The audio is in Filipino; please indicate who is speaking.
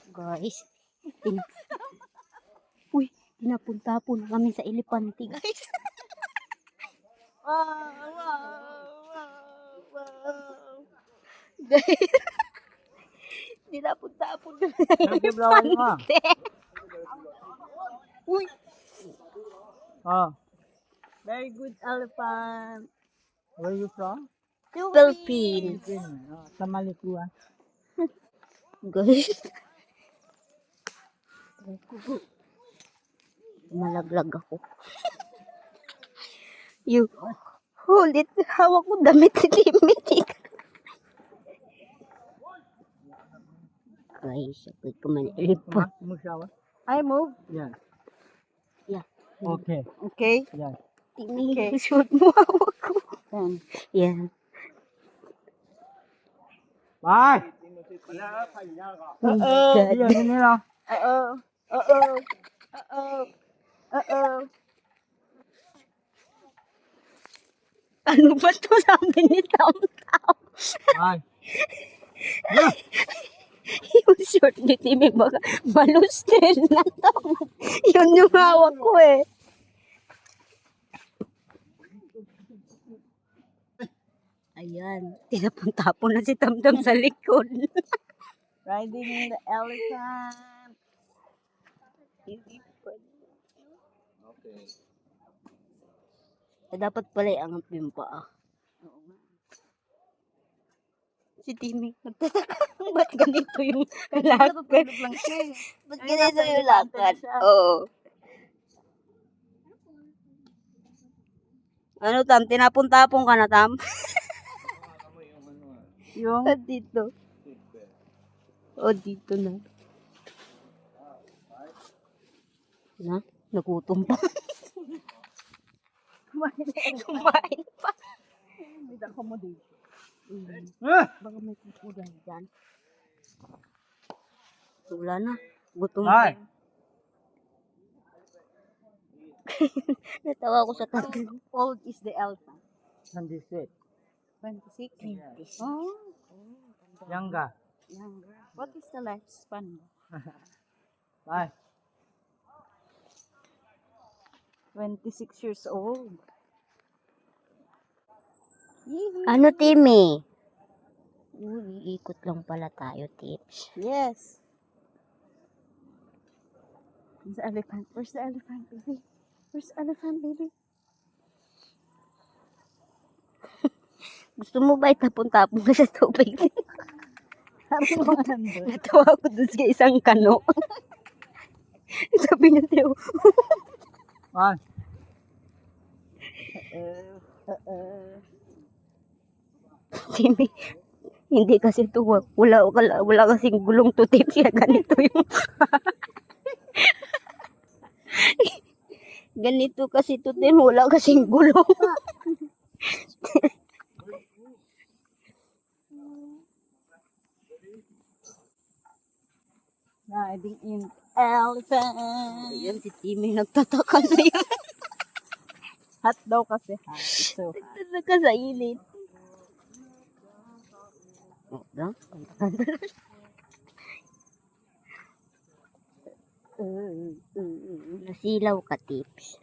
Speaker 1: Guys, tin uy, tinapunta-pun kami sa elepante, guys. Wow. Guys, tinapunta-pun kami sa elepante. Uy.
Speaker 2: Oh,
Speaker 1: Very good elephant.
Speaker 2: where you from?
Speaker 1: Philippines.
Speaker 2: Sa Malikua.
Speaker 1: Guys. Malaglag ako. You hold it. Hawak ko damit si Timothy. Guys, ako'y kumain elephant.
Speaker 2: Musyawa?
Speaker 1: I move.
Speaker 2: Yeah.
Speaker 1: Yeah.
Speaker 2: Okay.
Speaker 1: Okay.
Speaker 2: Yeah.
Speaker 1: Timi, shoot mo hawak ko. Yan.
Speaker 2: Bye.
Speaker 1: Oh my God.
Speaker 2: Yan nila.
Speaker 1: Ano ba to sabi ni Tam Tam?
Speaker 2: Bye.
Speaker 1: Yung short ni Timmy baka malustin na to. Yun yung hawak ko eh. Ayan, tinapon-tapon na si Tam Tam sa likod.
Speaker 3: Riding the elephant.
Speaker 2: Okay.
Speaker 1: Dapat pala iangat mo yung paa. Si Timmy, nagtataka. Ba't ganito yung lakad?
Speaker 3: lang siya.
Speaker 1: Ba't ganito yung lakad? Oo. Ano Tam, tinapon-tapon ka na Tam?
Speaker 3: Yung
Speaker 1: Dito. O dito na. Na? Nagutom pa. Kumain pa.
Speaker 3: with accommodation.
Speaker 1: Baka may kukugan dyan. Wala na. Gutom
Speaker 2: Bye.
Speaker 1: pa. Natawa ko sa tagal.
Speaker 3: Old is the elephant.
Speaker 2: 26.
Speaker 3: 26. Oh.
Speaker 2: Younger.
Speaker 3: Younger. What is the lifespan?
Speaker 2: Bye.
Speaker 3: 26 years old.
Speaker 1: Ano, Timmy? Iikot lang pala tayo, tips.
Speaker 3: Yes. The elephant. Where's the elephant, baby? Where's the elephant, baby?
Speaker 1: Gusto mo ba itapon-tapon ka sa tubig? Natawa ko dun sa isang kano. Sabi niya, Teo.
Speaker 2: Bye.
Speaker 1: Timmy, hindi kasi ito, wala kasing gulong to tips. Kaya ganito yung... ganito kasi ito, Tim. Wala kasing gulong.
Speaker 3: Riding in elephant.
Speaker 1: Ayan, si Timmy nagtataka na yan.
Speaker 3: Hot daw kasi hot. So hot.
Speaker 1: Nagtataka sa init. Oh, no? Nasilaw ka, tips.